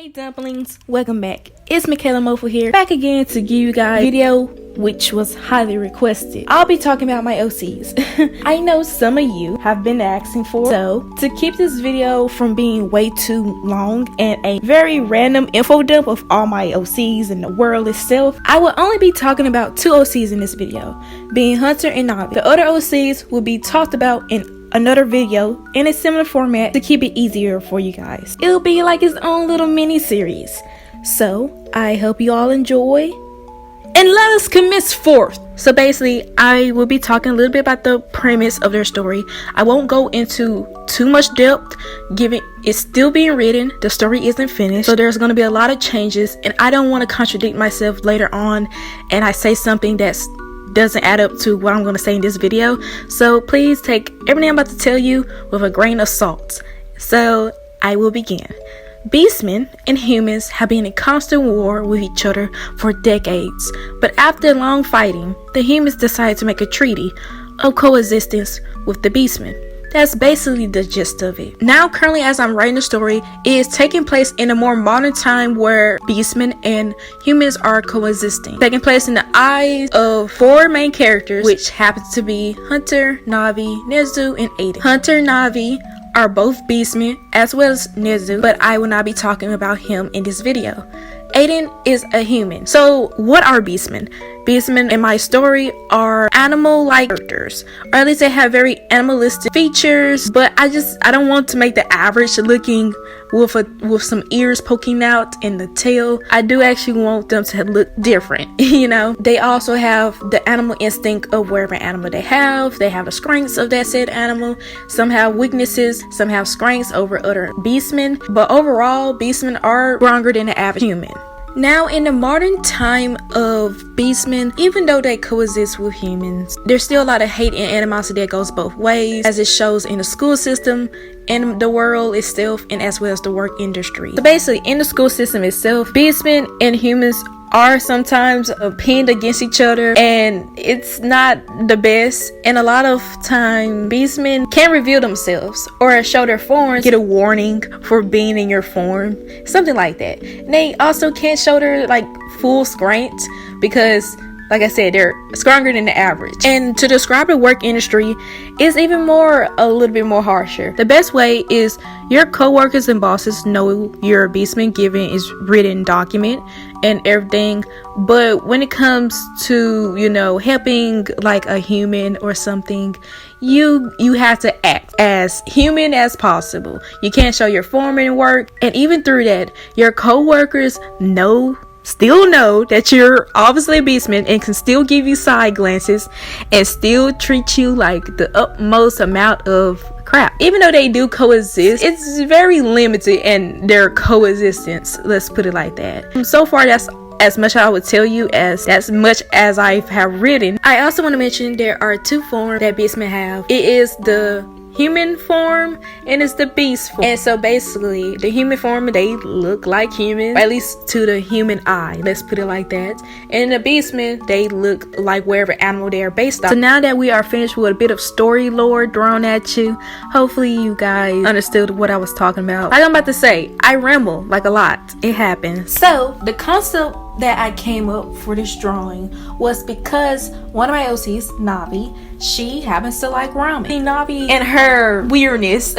Hey dumplings, welcome back. It's Mofu here, back again to give you guys a video which was highly requested. I'll be talking about my OCs. I know some of you have been asking for, so to keep this video from being way too long and a very random info dump of all my OCs and the world itself, I will only be talking about two OCs in this video, being Hunter and Navi. The other OCs will be talked about in another video in a similar format to keep it easier for you guys. It'll be like its own little mini series. So I hope you all enjoy and let us commence forth. So basically I will be talking a little bit about the premise of their story. I won't go into too much depth given it's still being written, the story isn't finished, so there's going to be a lot of changes and I don't want to contradict myself later on and I say something that's doesn't add up to what I'm going to say in this video. So please take everything I'm about to tell you with a grain of salt. So I will begin. Beastmen and humans have been in constant war with each other for decades, but after long fighting, the humans decided to make a treaty of coexistence with the beastmen. That's basically the gist of it. Now currently as I'm writing the story, it is taking place in a more modern time where beastmen and humans are coexisting. Taking place in the eyes of four main characters, which happens to be Hunter, Navi, Nezu, and Aiden. Hunter and Navi are both beastmen as well as Nezu, but I will not be talking about him in this video. Aiden is a human. So what are beastmen? Beastmen in my story are animal-like characters, or at least they have very animalistic features, but I don't want to make the average looking with some ears poking out and the tail. I do actually want them to look different, you know. They also have the animal instinct of whatever animal they have the strengths of that said animal. Some have weaknesses, some have strengths over other beastmen, but overall beastmen are stronger than the average human. Now in the modern time of beastmen, even though they coexist with humans, there's still a lot of hate and animosity that goes both ways, as it shows in the school system, in the world itself, and as well as the work industry. So basically in the school system itself, beastmen and humans are sometimes pinned against each other and it's not the best, and a lot of time beastmen can reveal themselves or show their forms, get a warning for being in your form, something like that. And they also can't show their like full strength because like I said, they're stronger than the average. And to describe the work industry is a little bit more harsher. The best way is your co-workers and bosses know you're a beastman given is written document and everything. But when it comes to, you know, helping like a human or something, you have to act as human as possible. You can't show your form in work. And even through that, your co-workers still know that you're obviously a beastman and can still give you side glances and still treat you like the utmost amount of crap. Even though they do coexist, it's very limited in their coexistence, let's put it like that. So far that's as much I would tell you as much as I have written. I also want to mention there are two forms that beastmen have. It is the human form and it's the beast form. And so basically the human form, they look like humans, at least to the human eye, let's put it like that. And the beastmen, they look like wherever animal they are based on. So now that we are finished with a bit of story lore thrown at you, hopefully you guys understood what I was talking about. Like I'm about to say, I ramble like a lot, it happens. So the concept that I came up for this drawing was because one of my OCs, Navi, she happens to like ramen. Navi and her weirdness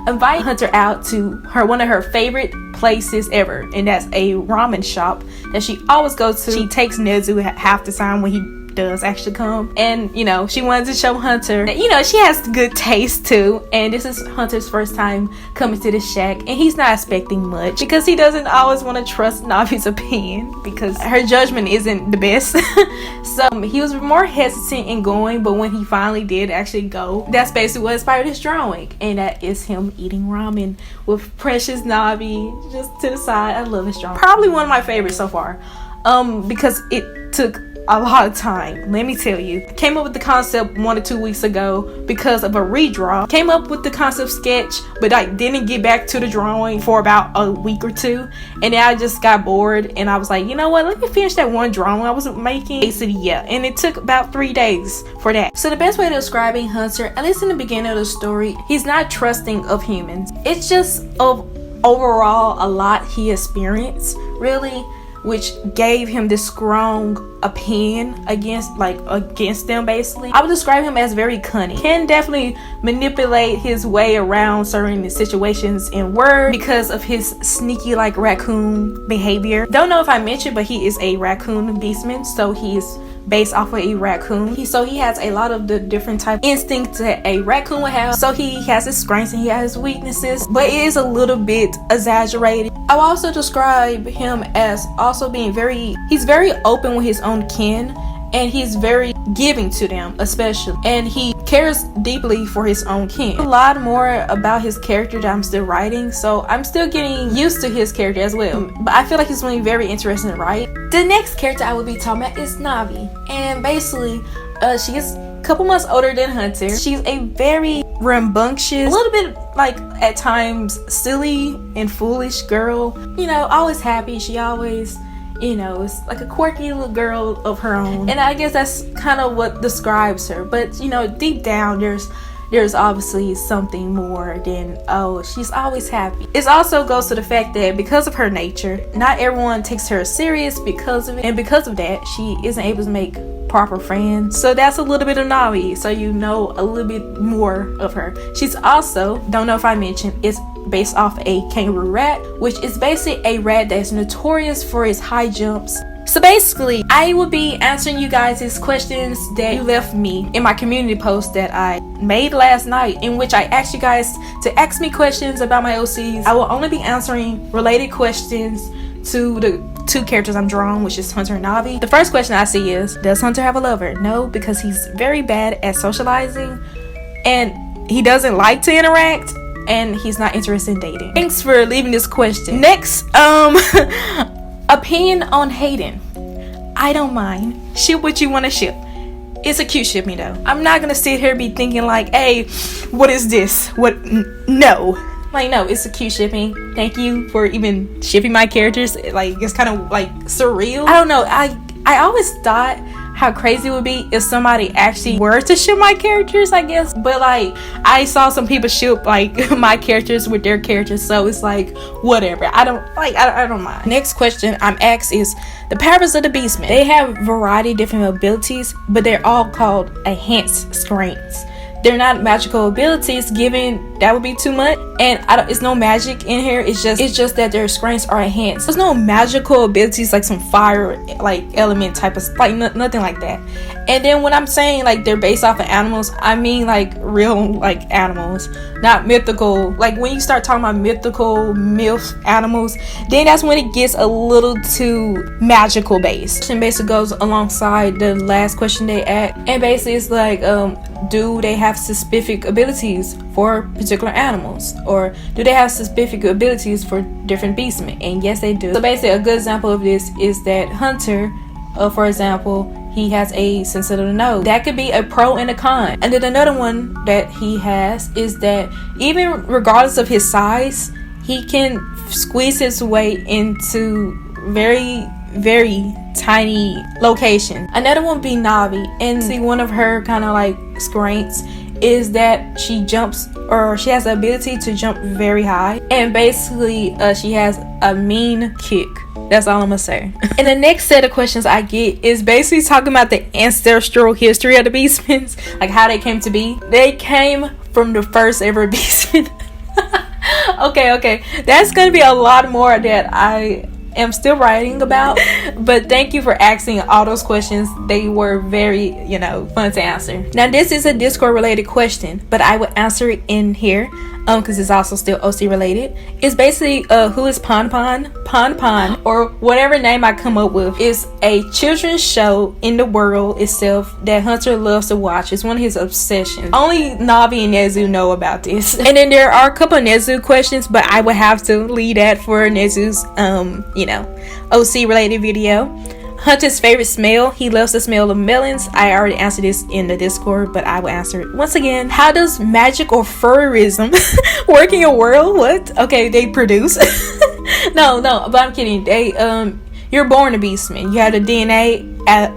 invite Hunter out to one of her favorite places ever, and that's a ramen shop that she always goes to. She takes Nezu half the time when he does actually come, and you know, she wanted to show Hunter that, you know, she has good taste too, and this is Hunter's first time coming to the shack and he's not expecting much because he doesn't always want to trust Navi's opinion because her judgment isn't the best. So he was more hesitant in going, but when he finally did actually go, that's basically what inspired his drawing, and that is him eating ramen with precious Navi just to the side. I love his drawing, probably one of my favorites so far, because it took a lot of time, let me tell you. Came up with the concept 1 or 2 weeks ago because of a redraw. Came up with the concept sketch, but I didn't get back to the drawing for about a week or two, and then I just got bored and I was like, you know what, let me finish that one drawing I was making. Basically, yeah, and it took about 3 days for that. So the best way of describing Hunter, at least in the beginning of the story, he's not trusting of humans. It's just of overall a lot he experienced, really, which gave him this strong opinion against them. Basically, I would describe him as very cunning. Can definitely manipulate his way around certain situations in Word because of his sneaky like raccoon behavior. Don't know if I mentioned, but he is a raccoon beastman, so he is based off of a raccoon. He has a lot of the different type instincts that a raccoon would have. So he has his strengths and he has his weaknesses, but it is a little bit exaggerated. I will also describe him as also being he's very open with his own kin, and he's very giving to them, especially, and he cares deeply for his own kin. A lot more about his character that I'm still writing, so I'm still getting used to his character as well, but I feel like he's really very interesting to write. The next character I will be talking about is Navi, and basically she is a couple months older than Hunter. She's a very rambunctious, a little bit like at times silly and foolish girl, always happy. She always is like a quirky little girl of her own, and I guess that's kind of what describes her. But deep down there's obviously something more than, oh, she's always happy. It also goes to the fact that because of her nature, not everyone takes her serious because of it, and because of that, she isn't able to make proper friends. So that's a little bit of Navi, so a little bit more of her. She's also, don't know if I mentioned, is based off a kangaroo rat, which is basically a rat that's notorious for its high jumps. So basically, I will be answering you guys' questions that you left me in my community post that I made last night, in which I asked you guys to ask me questions about my OCs. I will only be answering related questions to the two characters I'm drawing, which is Hunter and Navi. The first question I see is, does Hunter have a lover? No, because he's very bad at socializing, and he doesn't like to interact, and he's not interested in dating. Thanks for leaving this question. Next, opinion on Hayden. I don't mind. Ship what you want to ship. It's a cute shipping though. I'm not gonna sit here and be thinking like, hey, what is this? What? No. No, it's a cute shipping. Thank you for even shipping my characters. It's kind of surreal. I don't know. I always thought how crazy it would be if somebody actually were to ship my characters, I guess. But I saw some people ship my characters with their characters, so it's whatever. I don't mind. Next question I'm asked is the powers of the Beastmen. They have a variety of different abilities, but they're all called enhanced strengths. They're not magical abilities, given that would be too much, and it's no magic in here. It's just that their strengths are enhanced. There's no magical abilities like some fire element type of nothing like that. And then when I'm saying they're based off of animals, I mean real animals, not mythical. When you start talking about mythical myth animals, then that's when it gets a little too magical based. And basically goes alongside the last question they asked, and basically it's do they have specific abilities for particular animals, or do they have specific abilities for different beastmen? And yes, they do. So basically a good example of this is that Hunter, for example, he has a sensitive nose. That could be a pro and a con. And then another one that he has is that even regardless of his size, he can squeeze his way into very tiny location. Another one would be Navi, and see, one of her kind of strengths is that she jumps, or she has the ability to jump very high, and basically she has a mean kick. That's all I'm gonna say. And the next set of questions I get is basically talking about the ancestral history of the Beastmen, how they came to be. They came from the first ever Beastmen. Okay, that's gonna be a lot more that I am still writing about, but thank you for asking all those questions. They were very fun to answer. Now this is a Discord related question, but I would answer it in here because it's also still OC related. It's basically who is Pon Pon, or whatever name I come up with, is a children's show in the world itself that Hunter loves to watch. It's one of his obsessions. Only Navi and Nezu know about this. And then there are a couple of Nezu questions, but I would have to leave that for Nezu's OC related video. Hunter's favorite smell. He loves the smell of melons. I already answered this in the Discord, but I will answer it once again. How does magic or furryism work in your world? What? Okay, they produce. no, but I'm kidding. They you're born a beastman. You have the DNA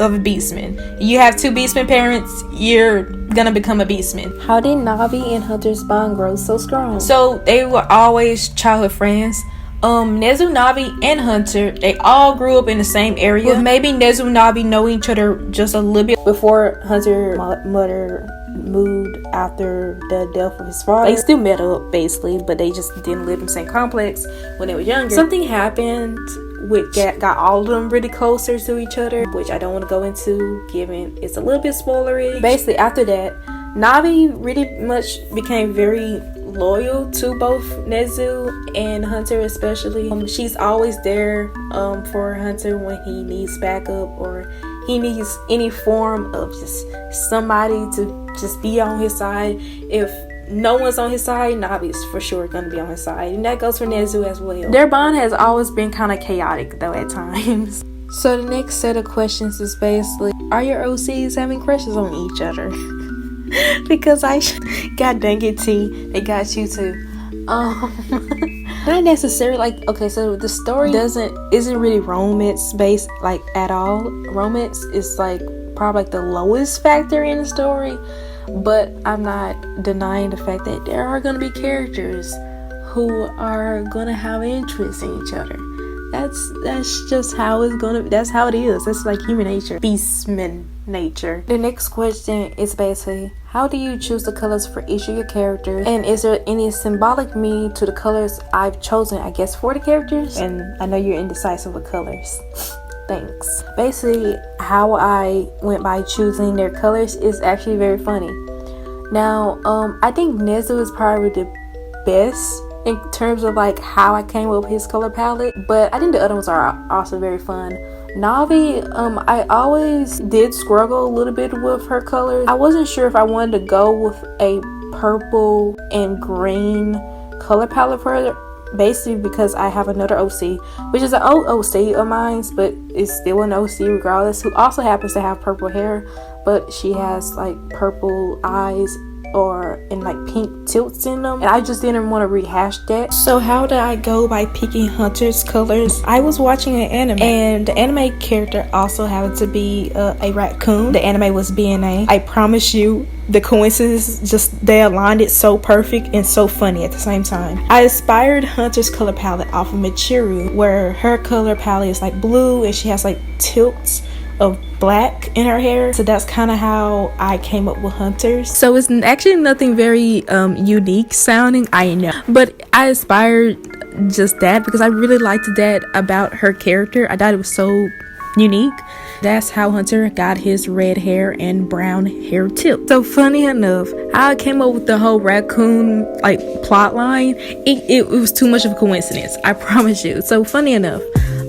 of a beastman. You have two beastman parents. You're gonna become a beastman. How did Navi and Hunter's bond grow so strong? So they were always childhood friends. Nezu, Navi, and Hunter, they all grew up in the same area. With maybe Nezu and Navi knowing each other just a little bit before Hunter's mother moved after the death of his father. They still met up basically, but they just didn't live in the same complex when they were younger. Something happened which got all of them really closer to each other, which I don't want to go into given it's a little bit spoilery. Basically after that, Navi really much became very loyal to both Nezu and Hunter, especially. She's always there for Hunter when he needs backup or he needs any form of just somebody to just be on his side. If no one's on his side, Navi's for sure gonna be on his side, and that goes for Nezu as well. Their bond has always been kind of chaotic though at times. So the next set of questions is basically, are your OCs having crushes on each other? Because God dang it, T, they got you too. Not necessarily, like, okay, so the story isn't really romance based like at all. Romance is like probably like the lowest factor in the story, but I'm not denying the fact that there are gonna be characters who are gonna have interest in each other. That's just how that's how it is. That's like human nature, beastman nature. The next question is basically, how do you choose the colors for each of your characters, and is there any symbolic meaning to the colors I've chosen, I guess, for the characters? And I know you're indecisive with colors. Thanks. Basically, how I went by choosing their colors is actually very funny. Now, I think Nezu is probably the best in terms of like how I came up with his color palette, but I think the other ones are also very fun. Navi, I always did struggle a little bit with her colors. I wasn't sure if I wanted to go with a purple and green color palette for her, basically because I have another OC, which is an old OC of mine, but it's still an OC regardless, who also happens to have purple hair, but she has like purple eyes and like pink tilts in them, and I just didn't want to rehash that. So how did I go by picking Hunter's colors? I was watching an anime, and the anime character also happened to be a raccoon. The anime was BNA. I promise you, the coincidence, just they aligned it so perfect and so funny at the same time. I inspired Hunter's color palette off of Michiru, where her color palette is like blue and she has like tilts of black in her hair. So that's kind of how I came up with Hunter's. So it's actually nothing very unique sounding, I know, but I inspired just that because I really liked that about her character. I thought it was so unique. That's how Hunter got his red hair and brown hair tilt. So funny enough, how I came up with the whole raccoon like plot line, it was too much of a coincidence, I promise you. So funny enough,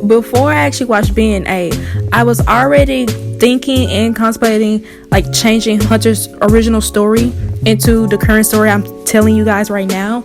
before I actually watched BNA, I was already thinking and contemplating like changing Hunter's original story into the current story I'm telling you guys right now.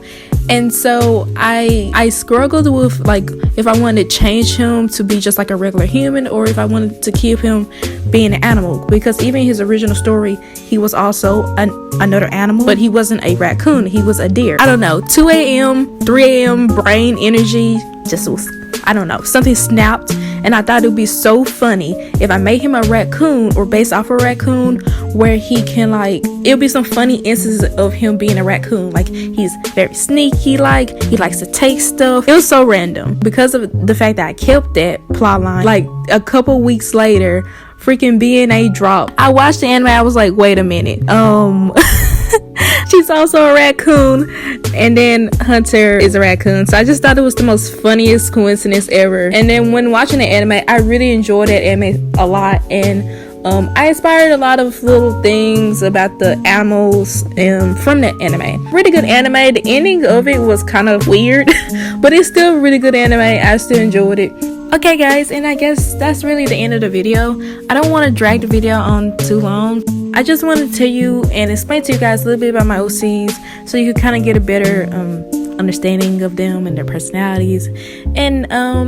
And so I struggled with like if I wanted to change him to be just like a regular human, or if I wanted to keep him being an animal, because even his original story he was also another animal, but he wasn't a raccoon, he was a deer. I don't know, 2 a.m. 3 a.m. brain energy just was, I don't know, something snapped, and I thought it would be so funny if I made him a raccoon, or based off a raccoon, where he can like, it'll be some funny instances of him being a raccoon, like he's very sneaky, like he likes to take stuff. It was so random. Because of the fact that I kept that plot line, like a couple weeks later, freaking BNA dropped. I watched the anime, I was like, wait a minute, she's also a raccoon, and then Hunter is a raccoon. So I just thought it was the most funniest coincidence ever. And then when watching the anime, I really enjoyed that anime a lot, and I inspired a lot of little things about the animals from that anime. Really good anime. The ending of it was kind of weird, but it's still a really good anime. I still enjoyed it. Okay guys, and I guess that's really the end of the video. I don't want to drag the video on too long. I just want to tell you and explain to you guys a little bit about my OCs, so you can kind of get a better understanding of them and their personalities, and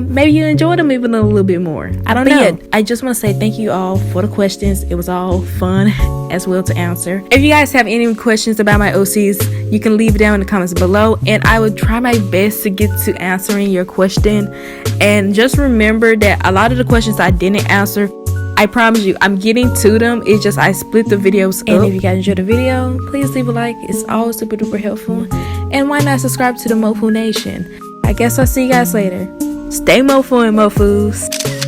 maybe you enjoy them even a little bit more. I don't know. Yeah, I just want to say thank you all for the questions. It was all fun as well to answer. If you guys have any questions about my OCs, you can leave it down in the comments below, and I will try my best to get to answering your question. And just remember that a lot of the questions I didn't answer I promise you, I'm getting to them. It's just I split the videos up. And if you guys enjoyed the video, please leave a like. It's always super duper helpful. And why not subscribe to the Mofu Nation? I guess I'll see you guys later. Stay Mofu and Mofus.